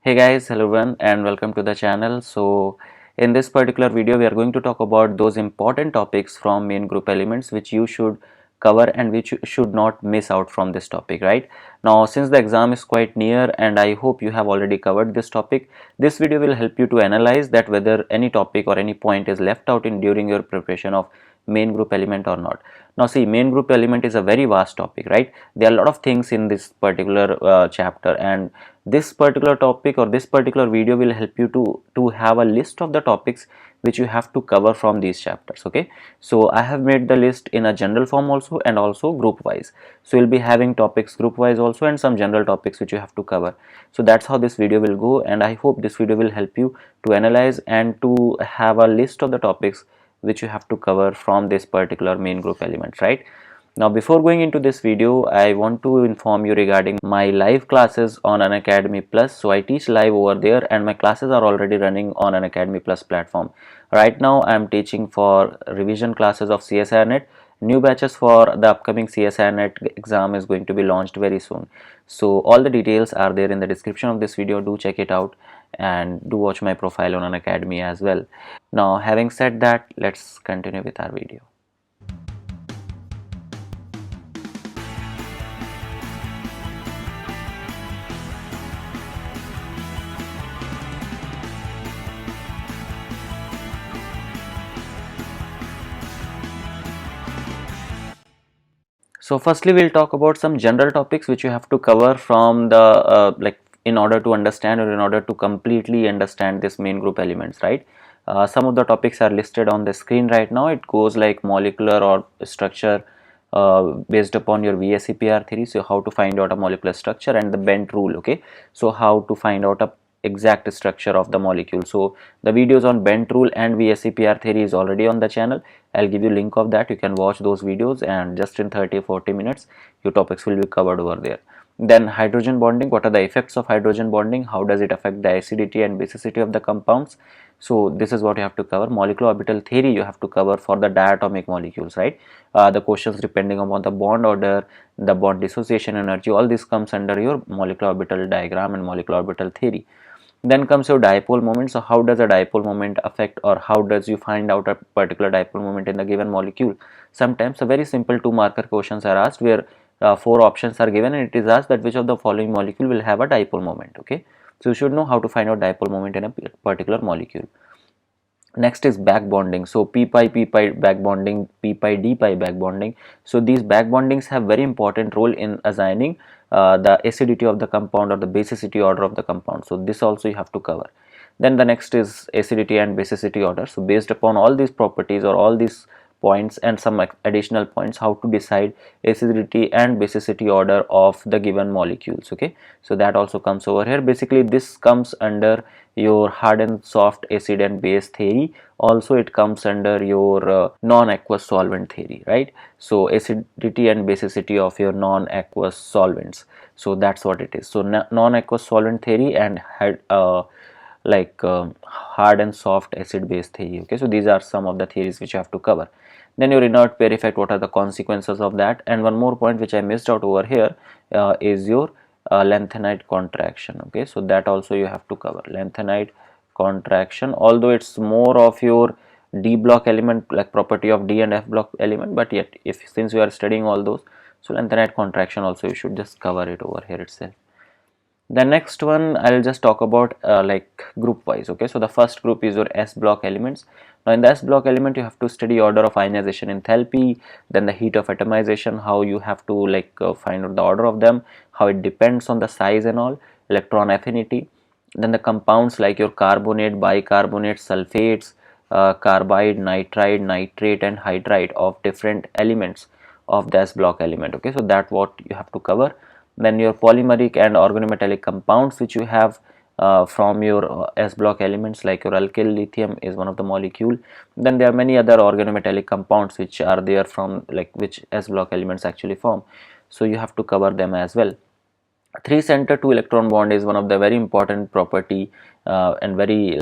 Hey guys, hello everyone and welcome to the channel. So in this particular video we are going to talk about those important topics from main group elements which you should cover and which you should not miss out from this topic, right? Now since the exam is quite near and I hope you have already covered this topic, this video will help you to analyze that whether any topic or any point is left out in during your preparation of main group element or not. Now see, main group element is a very vast topic, right? There are a lot of things in this particular chapter, and this particular topic or this particular video will help you to have a list of the topics which you have to cover from these chapters. Okay, so I have made the list in a general form also and also group wise. So you'll be having topics group wise also and some general topics which you have to cover. So that's how this video will go, and I hope this video will help you to analyze and to have a list of the topics which you have to cover from this particular main group elements, right? Now before going into this video, I want to inform you regarding my live classes on Unacademy Plus. So I teach live over there and my classes are already running on Unacademy Plus platform. Right now I am teaching for revision classes of CSIR Net. New batches for the upcoming CSIR Net exam is going to be launched very soon. So all the details are there in the description of this video. Do check it out and do watch my profile on Unacademy as well. Now having said that, let's continue with our video. So firstly we'll talk about some general topics which you have to cover from the in order to understand or in order to completely understand this main group elements, right? Some of the topics are listed on the screen right now. It goes like molecular or structure based upon your VSEPR theory. So how to find out a molecular structure and the Bent rule. Okay, so how to find out a exact structure of the molecule. So the videos on Bent rule and VSEPR theory is already on the channel. I'll give you link of that. You can watch those videos and just in 30-40 minutes your topics will be covered over there. Then hydrogen bonding, what are the effects of hydrogen bonding, how does it affect the acidity and basicity of the compounds. So this is what you have to cover. Molecular orbital theory you have to cover for the diatomic molecules, right? The questions depending upon the bond order, the bond dissociation energy, all this comes under your molecular orbital diagram and molecular orbital theory. Then comes your dipole moment. So how does a dipole moment affect, or how does you find out a particular dipole moment in the given molecule? Sometimes a very simple 2-marker questions are asked where 4 options are given and it is asked that which of the following molecule will have a dipole moment. Okay, so you should know how to find out dipole moment in a particular molecule. Next is back bonding. So p pi back bonding, p pi d pi back bonding. So these back bondings have very important role in assigning the acidity of the compound or the basicity order of the compound. So this also you have to cover. Then the next is acidity and basicity order. So based upon all these properties or all these points and some additional points, how to decide acidity and basicity order of the given molecules. Okay, so that also comes over here. Basically this comes under your hard and soft acid and base theory. Also it comes under your non-aqueous solvent theory, right? So acidity and basicity of your non-aqueous solvents. So that's what it is. So non-aqueous solvent theory and hard and soft acid base theory. Okay, so these are some of the theories which you have to cover. Then your inert pair effect, what are the consequences of that? And one more point which I missed out over here is your lanthanide contraction. Okay, so that also you have to cover, lanthanide contraction, although it's more of your D block element, like property of D and F block element, but yet if since you are studying all those, so lanthanide contraction also you should just cover it over here itself. The next one I'll just talk about group wise. Okay, so the first group is your S block elements. Now in the S block element you have to study order of ionization enthalpy, then the heat of atomization, how you have to find out the order of them, how it depends on the size and all, electron affinity, then the compounds like your carbonate, bicarbonate, sulfates, carbide, nitride, nitrate and hydride of different elements of the S block element. Okay, so that's what you have to cover. Then your polymeric and organometallic compounds which you have from your S block elements, like your alkyl lithium is one of the molecule. Then there are many other organometallic compounds which are there from which S block elements actually form. So you have to cover them as well. 3 center 2 electron bond is one of the very important property and very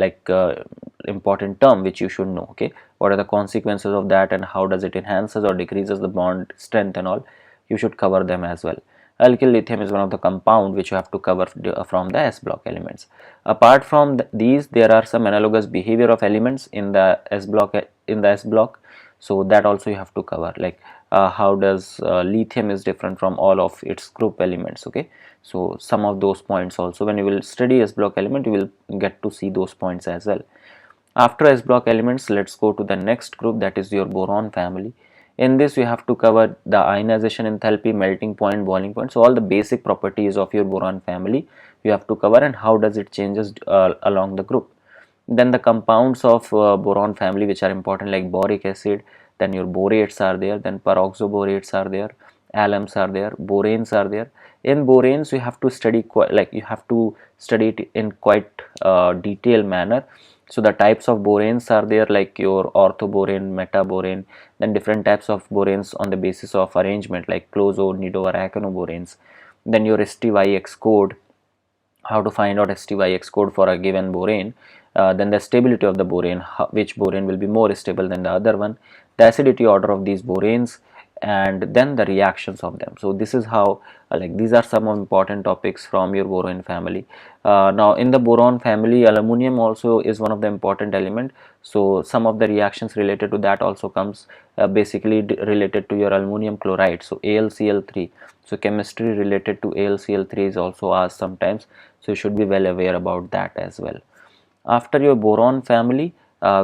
important term which you should know. Okay, what are the consequences of that and how does it enhances or decreases the bond strength and all, you should cover them as well. Alkyl lithium is one of the compound which you have to cover from the S block elements. Apart from these, there are some analogous behavior of elements in the S block, so that also you have to cover, like how does lithium is different from all of its group elements. Okay, so some of those points also, when you will study S block element, you will get to see those points as well. After S block elements, let's go to the next group, that is your boron family. In this you have to cover the ionization enthalpy, melting point, boiling point, so all the basic properties of your boron family you have to cover, and how does it changes along the group. Then the compounds of boron family which are important, like boric acid, then your borates are there, then peroxoborates are there, alums are there, boranes are there. In boranes you have to study it in quite detailed manner. So the types of boranes are there, like your orthoborane, metaborane, then different types of boranes on the basis of arrangement, like closo, nido or acanoboranes. Then your STYX code, how to find out STYX code for a given borane. Then the stability of the borane, which borane will be more stable than the other one, the acidity order of these boranes, and then the reactions of them. So this is how like these are some important topics from your boron family. Now in the boron family, aluminum also is one of the important element, so some of the reactions related to that also comes basically related to your aluminum chloride, so AlCl3. So chemistry related to AlCl3 is also asked sometimes, so you should be well aware about that as well. After your boron family,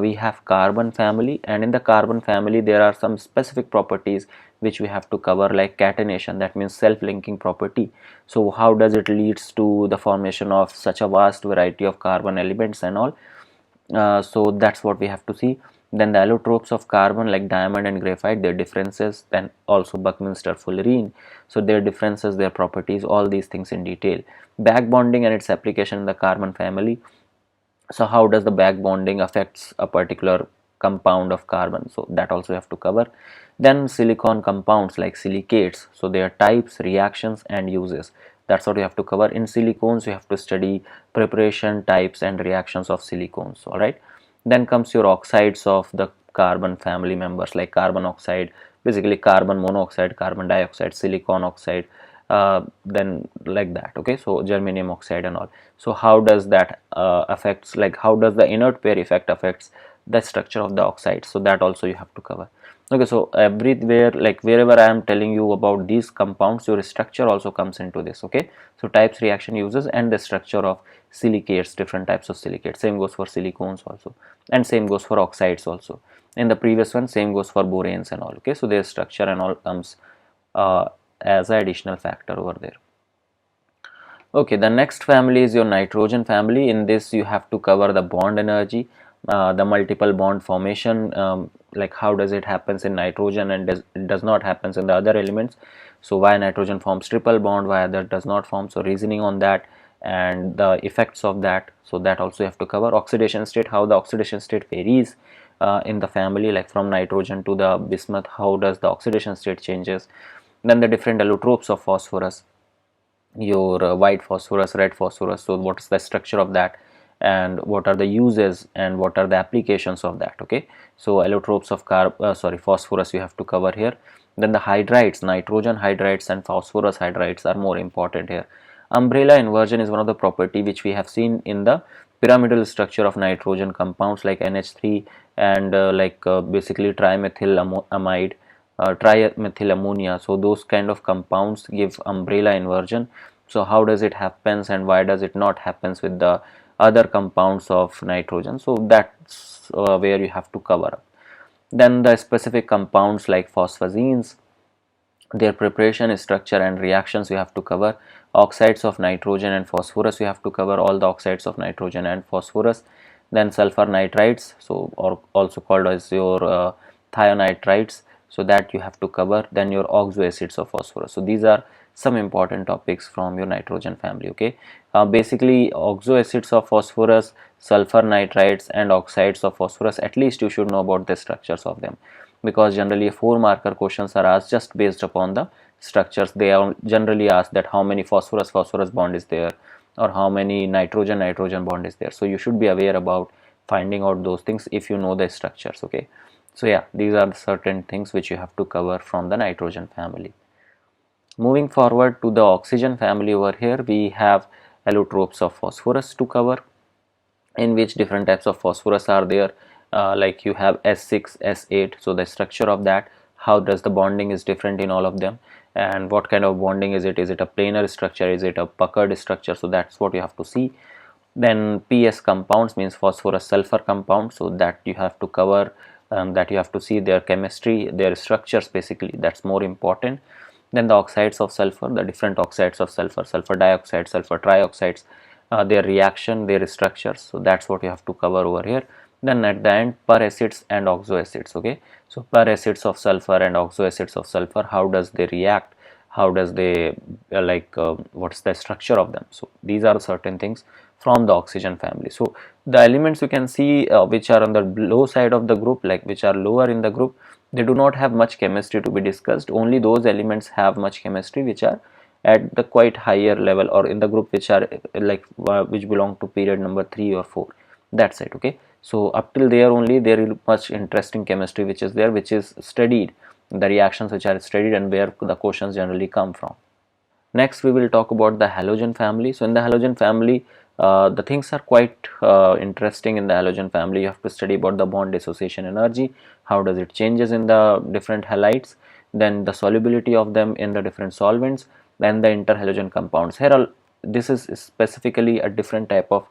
we have carbon family, and in the carbon family there are some specific properties which we have to cover, like catenation, that means self-linking property. So how does it leads to the formation of such a vast variety of carbon elements and all. So that's what we have to see. Then the allotropes of carbon, like diamond and graphite, their differences, then also Buckminster fullerene, so their differences, their properties, all these things in detail. Back bonding and its application in the carbon family, so how does the back bonding affects a particular compound of carbon, so that also you have to cover. Then silicon compounds like silicates, so their types, reactions and uses, that's what you have to cover. In silicones you have to study preparation, types and reactions of silicones. All right, then comes your oxides of the carbon family members, like carbon oxide, basically carbon monoxide, carbon dioxide, silicon oxide, then like that. Okay, so germanium oxide and all. So how does that affects, like how does the inert pair effect affects the structure of the oxide, so that also you have to cover. Okay, so everywhere, like wherever I am telling you about these compounds, your structure also comes into this. Okay, so types, reaction, uses and the structure of silicates, different types of silicates, same goes for silicones also, and same goes for oxides also. In the previous one, same goes for boranes and all. Okay, so their structure and all comes as an additional factor over there. Okay, the next family is your nitrogen family. In this you have to cover the bond energy, the multiple bond formation, like how does it happens in nitrogen and does not happens in the other elements. So why nitrogen forms triple bond, why other does not form, so reasoning on that and the effects of that, so that also you have to cover. Oxidation state, how the oxidation state varies in the family, like from nitrogen to the bismuth, how does the oxidation state changes. Then the different allotropes of phosphorus, your white phosphorus, red phosphorus, so what is the structure of that and what are the uses and what are the applications of that. Okay, so allotropes of phosphorus you have to cover here. Then the hydrides, nitrogen hydrides and phosphorus hydrides are more important here. Umbrella inversion is one of the property which we have seen in the pyramidal structure of nitrogen compounds, like NH3 and basically trimethylamide, trimethyl ammonia, so those kind of compounds give umbrella inversion. So how does it happens and why does it not happens with the other compounds of nitrogen, so that's where you have to cover up. Then the specific compounds like phosphazines, their preparation, structure and reactions you have to cover. Oxides of nitrogen and phosphorus you have to cover, all the oxides of nitrogen and phosphorus. Then sulfur nitrides, so or also called as your thionitrides, so that you have to cover. Then your oxo acids of phosphorus, so these are some important topics from your nitrogen family. Okay, basically oxo acids of phosphorus, sulfur nitrides and oxides of phosphorus, at least you should know about the structures of them, because generally 4-marker questions are asked just based upon the structures. They are generally asked that how many phosphorus phosphorus bond is there or how many nitrogen nitrogen bond is there, so you should be aware about finding out those things if you know the structures. Okay, so yeah, these are certain things which you have to cover from the nitrogen family. Moving forward to the oxygen family, over here we have allotropes of phosphorus to cover, in which different types of phosphorus are there. Like you have S6, S8, so the structure of that, how does the bonding is different in all of them, and what kind of bonding is it a planar structure, is it a puckered structure, so that's what you have to see. Then PS compounds means phosphorus sulfur compound, so that you have to cover, that you have to see their chemistry, their structures, basically that's more important. Then the oxides of sulfur, the different oxides of sulfur, sulfur dioxide, sulfur trioxides, their reaction, their structures, so that's what you have to cover over here. Then at the end, per acids and oxo acids. Okay, so per acids of sulfur and oxo acids of sulfur, how does they react, how does they what's the structure of them. So these are certain things from the oxygen family. So the elements you can see which are on the low side of the group, like which are lower in the group, they do not have much chemistry to be discussed. Only those elements have much chemistry which are at the quite higher level, or in the group which are which belong to period number 3 or 4. That's it. Okay, so up till there only there is much interesting chemistry which is there, which is studied, the reactions which are studied, and where the questions generally come from. Next we will talk about the halogen family. So in the halogen family, the things are quite interesting. In the halogen family, you have to study about the bond dissociation energy, how does it changes in the different halides, then the solubility of them in the different solvents, then the interhalogen compounds. Here this is specifically a different type of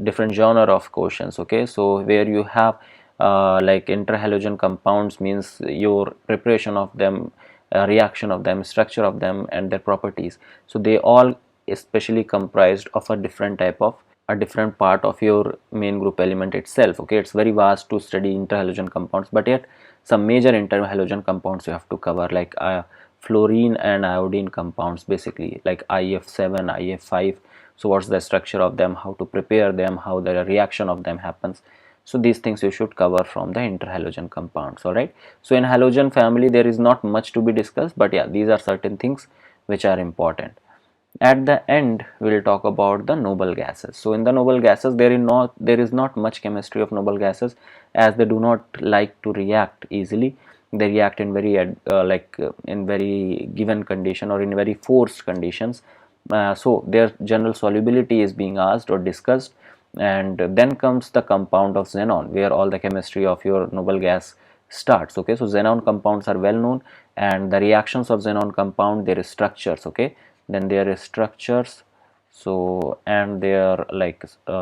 different genre of questions. Okay, so where you have like interhalogen compounds means your preparation of them, reaction of them, structure of them, and their properties. So they all especially comprised of a different type of a different part of your main group element itself. Okay, it's very vast to study interhalogen compounds, but yet some major interhalogen compounds you have to cover, like fluorine and iodine compounds, basically like IF7, IF5. So what's the structure of them, how to prepare them, how the reaction of them happens. So these things you should cover from the interhalogen compounds. All right, so in halogen family there is not much to be discussed, but yeah, these are certain things which are important. At the end we will talk about the noble gases. So in the noble gases there is not much chemistry of noble gases, as they do not like to react easily. They react in very in very given condition, or in very forced conditions. So their general solubility is being asked or discussed. And then comes the compound of xenon, where all the chemistry of your noble gas starts. Okay, so xenon compounds are well known, and the reactions of xenon compound, their structures. Okay, then their structures, so and their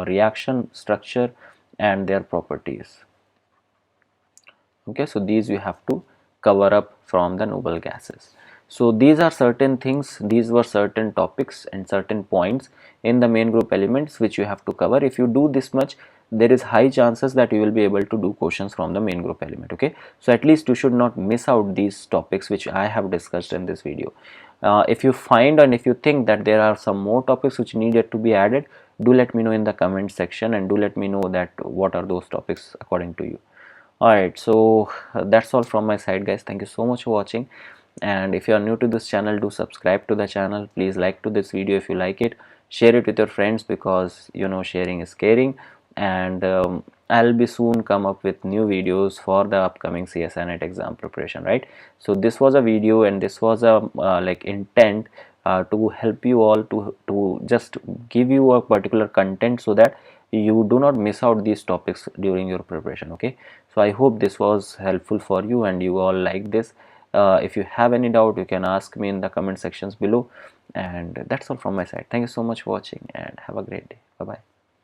reaction structure and their properties. Okay, so these you have to cover up from the noble gases. So these are certain things, these were certain topics and certain points in the main group elements which you have to cover. If you do this much, there is high chances that you will be able to do questions from the main group element. Okay, so at least you should not miss out these topics which I have discussed in this video. If you find, and if you think that there are some more topics which needed to be added, do let me know in the comment section, and do let me know that what are those topics according to you. Alright, so that's all from my side, guys. Thank you so much for watching, and if you are new to this channel, do subscribe to the channel. Please like to this video if you like it, share it with your friends, because you know sharing is caring. And I'll be soon come up with new videos for the upcoming CSI NET exam preparation, right? So this was a video, and this was a intent to help you all, to just give you a particular content, so that you do not miss out these topics during your preparation. Okay, so I hope this was helpful for you and you all like this. If you have any doubt, you can ask me in the comment sections below. And that's all from my side. Thank you so much for watching, and have a great day. Bye bye.